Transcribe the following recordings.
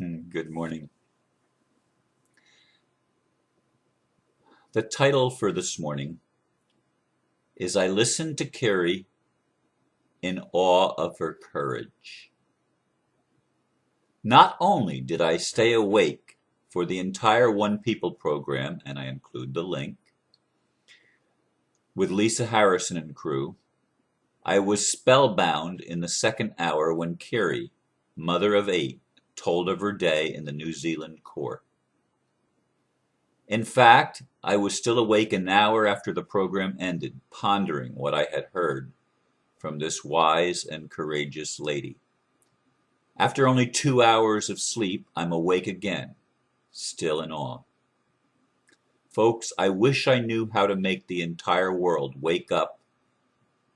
Good morning. The title for this morning is I Listened to Carrie in Awe of Her Courage. Not only did I stay awake for the entire One People program, and I include the link, with Lisa Harrison and crew, I was spellbound in the second hour when Kiri, mother of 8, told of her day in the New Zealand court. In fact, I was still awake an hour after the program ended, pondering what I had heard from this wise and courageous lady. After only 2 hours of sleep, I'm awake again, still in awe. Folks, I wish I knew how to make the entire world wake up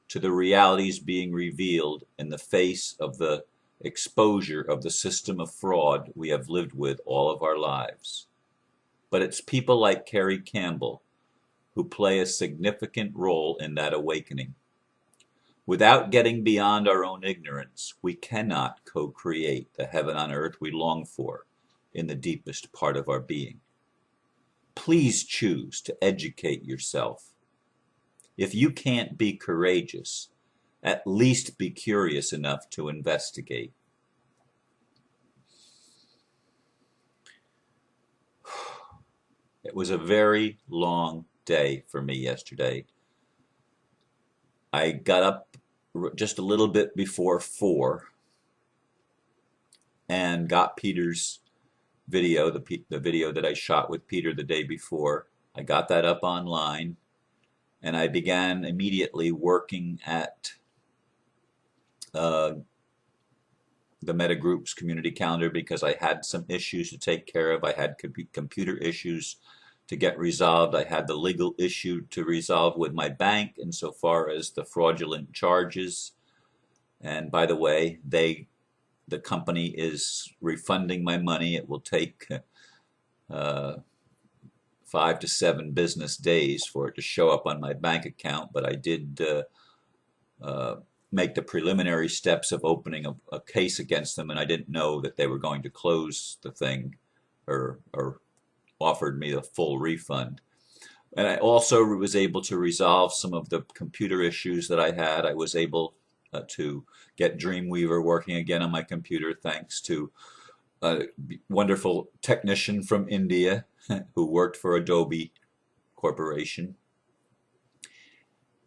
to the realities being revealed in the face of the exposure of the system of fraud we have lived with all of our lives. But it's people like Carrie Campbell who play a significant role in that awakening. Without getting beyond our own ignorance, we cannot co-create the heaven on earth we long for in the deepest part of our being. Please choose to educate yourself. If you can't be courageous, at least be curious enough to investigate. It was a very long day for me yesterday. I got up just a little bit before 4 and got Peter's video, the video that I shot with Peter the day before. I got that up online and I began immediately working at the Metagroup's community calendar because I had some issues to take care of. I had computer issues to get resolved. I had the legal issue to resolve with my bank insofar as the fraudulent charges. And by the way, the company is refunding my money. It will take 5 to 7 business days for it to show up on my bank account, but I did make the preliminary steps of opening a case against them, and I didn't know that they were going to close the thing or offered me the full refund. And I also was able to resolve some of the computer issues that I had. I was able to get Dreamweaver working again on my computer thanks to a wonderful technician from India who worked for Adobe Corporation.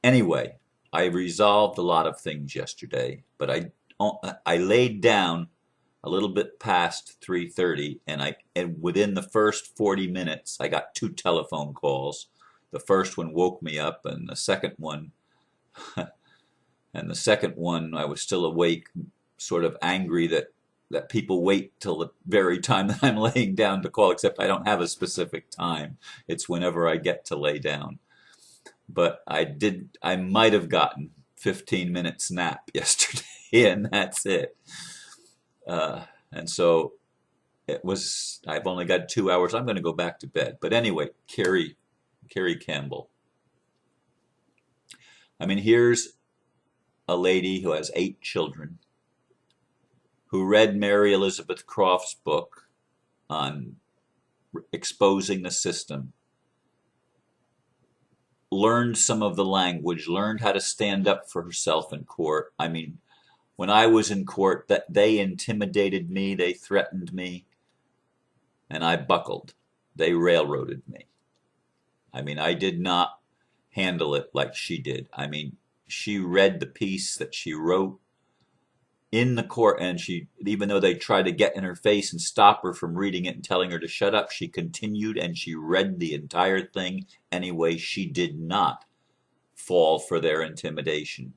Anyway, I resolved a lot of things yesterday, but I laid down a little bit past 3:30, and within the first 40 minutes, I got 2 telephone calls. The first one woke me up, and the second one, I was still awake, sort of angry that people wait till the very time that I'm laying down to call, except I don't have a specific time. It's whenever I get to lay down. But I might have gotten 15 minutes nap yesterday, and that's it. And so I've only got 2 hours. I'm going to go back to bed. But anyway, Carrie Campbell. I mean, here's a lady who has 8 children, who read Mary Elizabeth Croft's book on exposing the system, learned some of the language, learned how to stand up for herself in court. I mean, when I was in court, that they intimidated me, they threatened me, and I buckled. They railroaded me. I mean, I did not handle it like she did. I mean, she read the piece that she wrote in the court, and even though they tried to get in her face and stop her from reading it and telling her to shut up, she continued and she read the entire thing anyway. She did not fall for their intimidation.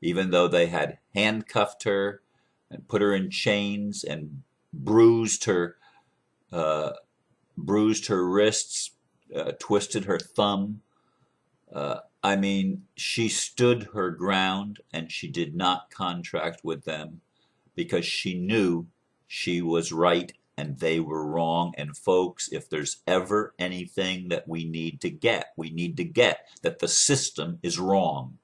Even though they had handcuffed her and put her in chains and bruised her wrists, twisted her thumb. I mean, she stood her ground and she did not contract with them because she knew she was right and they were wrong. And folks, if there's ever anything that we need to get that the system is wrong.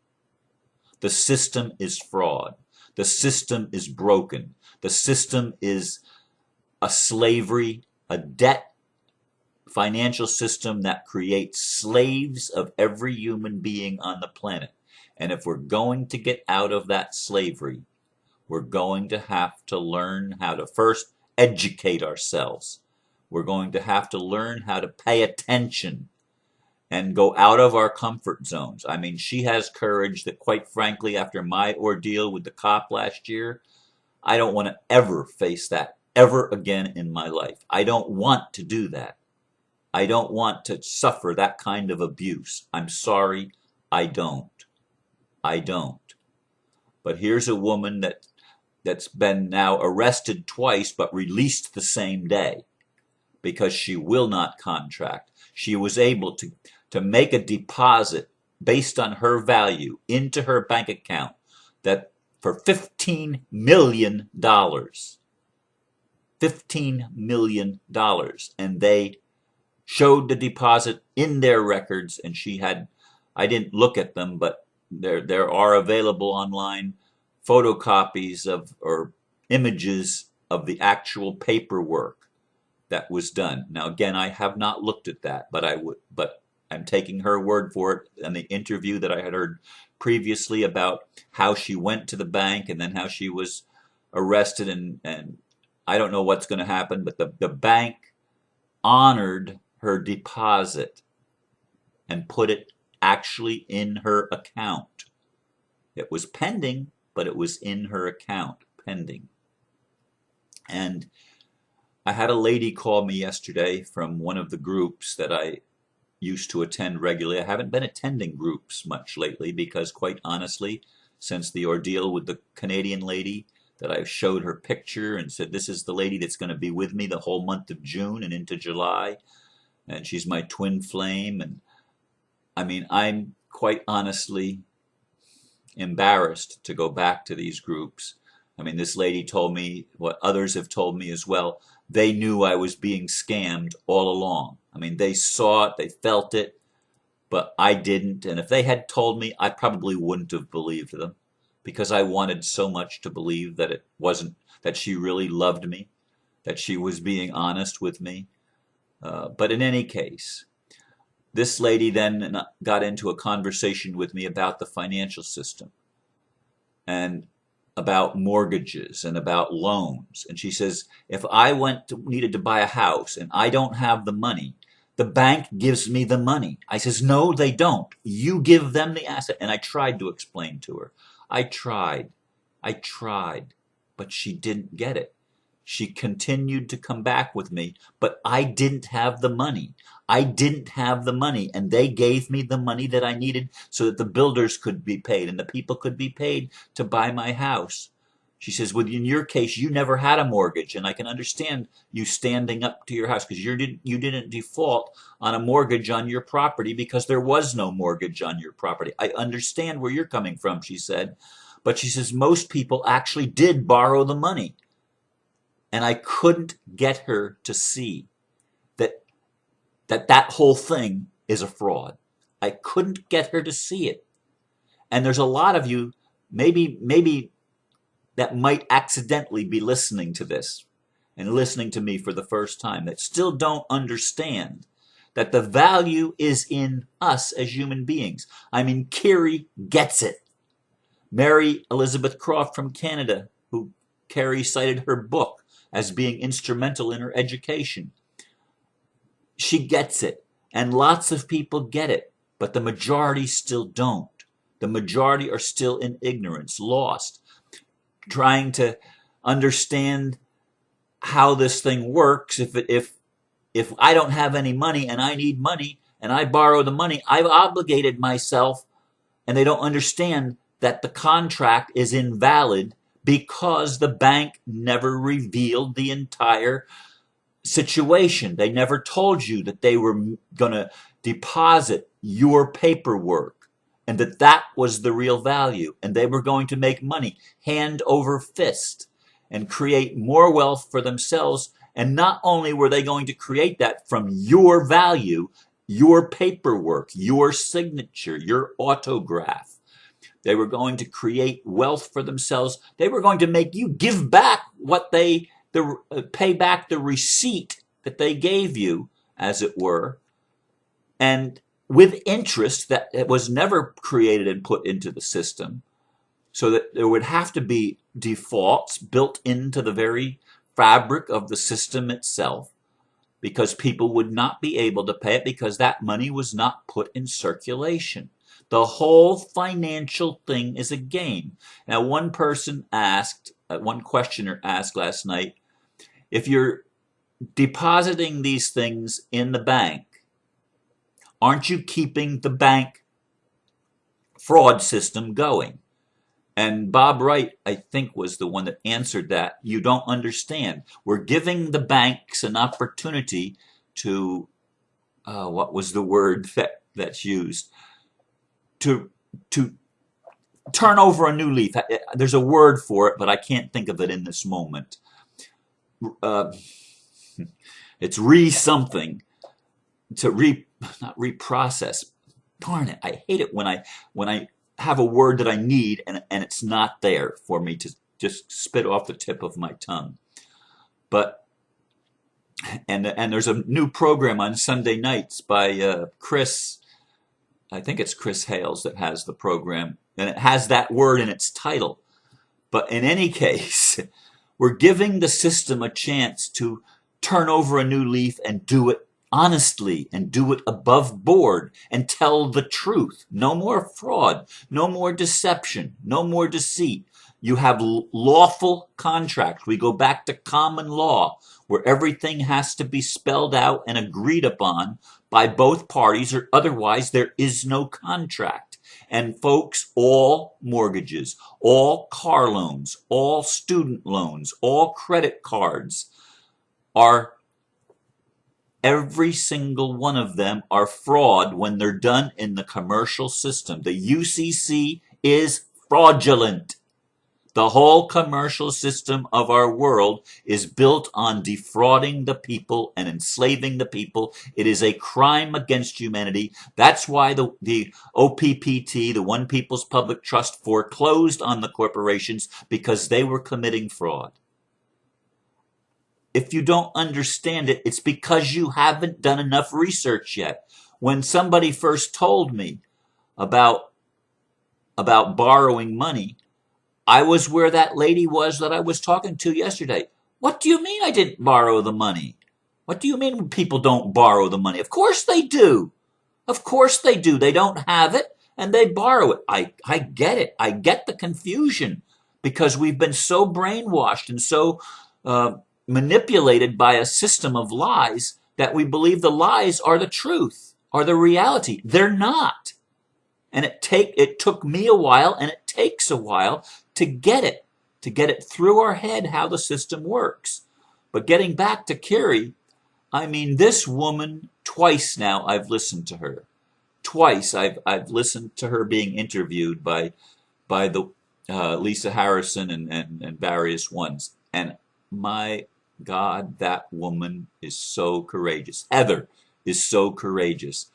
The system is fraud. The system is broken. The system is a slavery, a debt financial system that creates slaves of every human being on the planet. And if we're going to get out of that slavery, we're going to have to learn how to first educate ourselves. We're going to have to learn how to pay attention and go out of our comfort zones. I mean, she has courage that, quite frankly, after my ordeal with the cop last year, I don't want to ever face that ever again in my life. I don't want to do that. I don't want to suffer that kind of abuse. I'm sorry, I don't. I don't. But here's a woman that's been now arrested twice but released the same day because she will not contract. She was able to make a deposit based on her value into her bank account that for $15 million. $15 million. And they showed the deposit in their records, and she had, I didn't look at them, but there are available online photocopies of or images of the actual paperwork that was done. Now again, I have not looked at that, but I'm taking her word for it. And the interview that I had heard previously about how she went to the bank and then how she was arrested, and I don't know what's going to happen, but the bank honored her deposit and put it actually in her account. It was pending, but it was in her account, pending. And I had a lady call me yesterday from one of the groups that I used to attend regularly. I haven't been attending groups much lately because, quite honestly, since the ordeal with the Canadian lady, that I showed her picture and said, this is the lady that's going to be with me the whole month of June and into July. And she's my twin flame. And I mean, I'm quite honestly embarrassed to go back to these groups. I mean, this lady told me what others have told me as well. They knew I was being scammed all along. I mean, they saw it, they felt it, but I didn't. And if they had told me, I probably wouldn't have believed them because I wanted so much to believe that it wasn't, that she really loved me, that she was being honest with me. But in any case, this lady then got into a conversation with me about the financial system and about mortgages and about loans. And she says, if I needed to buy a house and I don't have the money, the bank gives me the money. I says, no, they don't. You give them the asset. And I tried to explain to her. I tried, but she didn't get it. She continued to come back with me, but I didn't have the money. I didn't have the money, and they gave me the money that I needed so that the builders could be paid and the people could be paid to buy my house. She says, well, in your case, you never had a mortgage, and I can understand you standing up to your house because you didn't default on a mortgage on your property because there was no mortgage on your property. I understand where you're coming from, she said, but she says most people actually did borrow the money. And I couldn't get her to see that whole thing is a fraud. I couldn't get her to see it. And there's a lot of you, maybe that might accidentally be listening to this and listening to me for the first time that still don't understand that the value is in us as human beings. I mean, Kiri gets it. Mary Elizabeth Croft from Canada, who Carrie cited her book as being instrumental in her education. She gets it, and lots of people get it, but the majority still don't. The majority are still in ignorance, lost, trying to understand how this thing works. If I don't have any money and I need money and I borrow the money, I've obligated myself, and they don't understand that the contract is invalid because the bank never revealed the entire situation. They never told you that they were going to deposit your paperwork and that was the real value, and they were going to make money hand over fist and create more wealth for themselves. And not only were they going to create that from your value, your paperwork, your signature, your autograph, they were going to create wealth for themselves. They were going to make you give back the pay back the receipt that they gave you, as it were, and with interest that it was never created and put into the system, so that there would have to be defaults built into the very fabric of the system itself, because people would not be able to pay it because that money was not put in circulation. The whole financial thing is a game. Now, one questioner asked last night, if you're depositing these things in the bank, aren't you keeping the bank fraud system going? And Bob Wright, I think, was the one that answered that. You don't understand. We're giving the banks an opportunity to, what was the word that's used? To turn over a new leaf. There's a word for it, but I can't think of it in this moment. It's something to not reprocess. Darn it! I hate it when I have a word that I need and it's not there for me to just spit off the tip of my tongue. But and there's a new program on Sunday nights by Chris. I think it's Chris Hales that has the program, and it has that word in its title. But in any case, we're giving the system a chance to turn over a new leaf and do it honestly and do it above board and tell the truth. No more fraud, no more deception, no more deceit. You have lawful contracts. We go back to common law, where everything has to be spelled out and agreed upon by both parties, or otherwise there is no contract. And folks, all mortgages, all car loans, all student loans, all credit cards are, every single one of them are fraud when they're done in the commercial system. The UCC is fraudulent. The whole commercial system of our world is built on defrauding the people and enslaving the people. It is a crime against humanity. That's why the OPPT, the One People's Public Trust, foreclosed on the corporations, because they were committing fraud. If you don't understand it, it's because you haven't done enough research yet. When somebody first told me about borrowing money, I was where that lady was that I was talking to yesterday. What do you mean I didn't borrow the money? What do you mean people don't borrow the money? Of course they do. Of course they do. They don't have it and they borrow it. I get it. I get the confusion, because we've been so brainwashed and so manipulated by a system of lies that we believe the lies are the truth, are the reality. They're not. And it took me a while, and it takes a while to get it through our head how the system works. But getting back to Kiri, I mean, this woman, twice now I've listened to her. Twice I've listened to her being interviewed by the Lisa Harrison and various ones. And my God, that woman is so courageous. Heather is so courageous.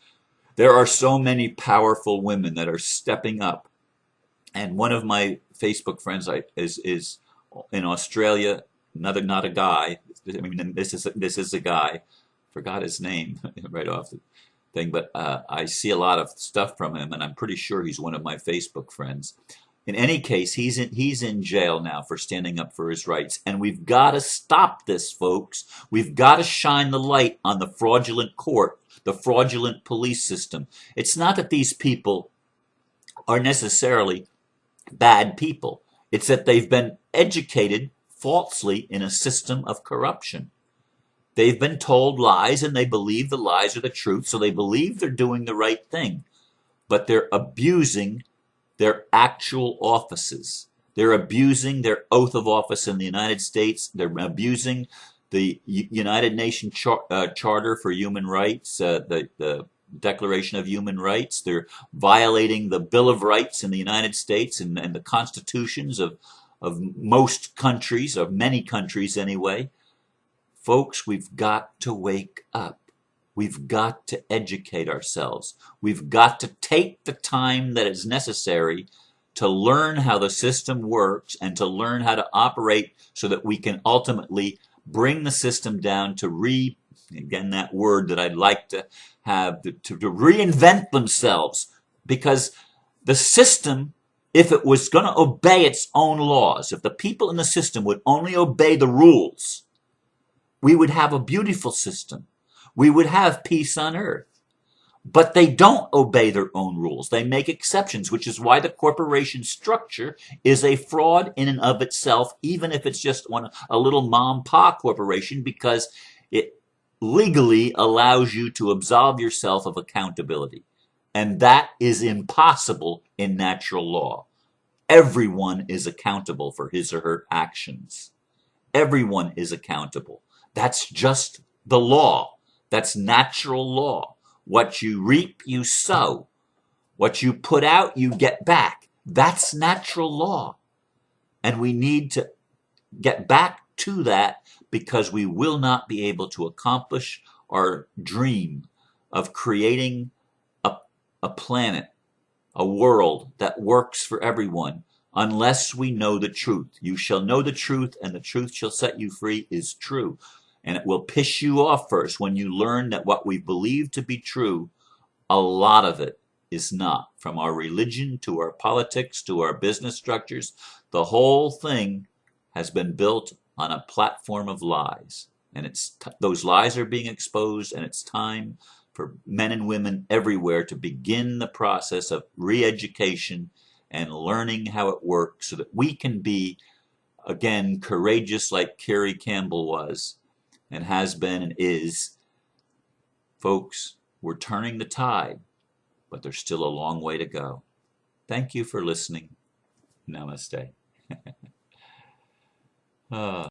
There are so many powerful women that are stepping up. And one of my Facebook friends is in Australia, not a guy. I mean, this is a guy. Forgot his name right off the thing, but I see a lot of stuff from him, and I'm pretty sure he's one of my Facebook friends. In any case, he's in jail now for standing up for his rights, and we've got to stop this, folks. We've got to shine the light on the fraudulent court, the fraudulent police system. It's not that these people are necessarily bad people. It's that they've been educated falsely in a system of corruption. They've been told lies, and they believe the lies are the truth, so they believe they're doing the right thing. But they're abusing their actual offices. They're abusing their oath of office in the United States. They're abusing the United Nations Charter for Human Rights, the Declaration of Human Rights. They're violating the Bill of Rights in the United States and the constitutions of most countries, of many countries anyway. Folks, we've got to wake up. We've got to educate ourselves. We've got to take the time that is necessary to learn how the system works and to learn how to operate so that we can ultimately bring the system down to again, that word that I'd like to have, to reinvent themselves. Because the system, if it was going to obey its own laws, if the people in the system would only obey the rules, we would have a beautiful system. We would have peace on earth. But they don't obey their own rules. They make exceptions, which is why the corporation structure is a fraud in and of itself, even if it's just a little mom-pa corporation, because it legally allows you to absolve yourself of accountability. And that is impossible in natural law. Everyone is accountable for his or her actions. Everyone is accountable. That's just the law. That's natural law. What you reap, you sow. What you put out, you get back. That's natural law. And we need to get back to that, because we will not be able to accomplish our dream of creating a planet, a world that works for everyone, unless we know the truth. You shall know the truth, and the truth shall set you free is true. And it will piss you off first when you learn that what we believe to be true, a lot of it is not. From our religion to our politics to our business structures, the whole thing has been built on a platform of lies. And those lies are being exposed, and it's time for men and women everywhere to begin the process of re-education and learning how it works, so that we can be, again, courageous like Carrie Campbell was and has been and is. Folks, we're turning the tide, but there's still a long way to go. Thank you for listening. Namaste.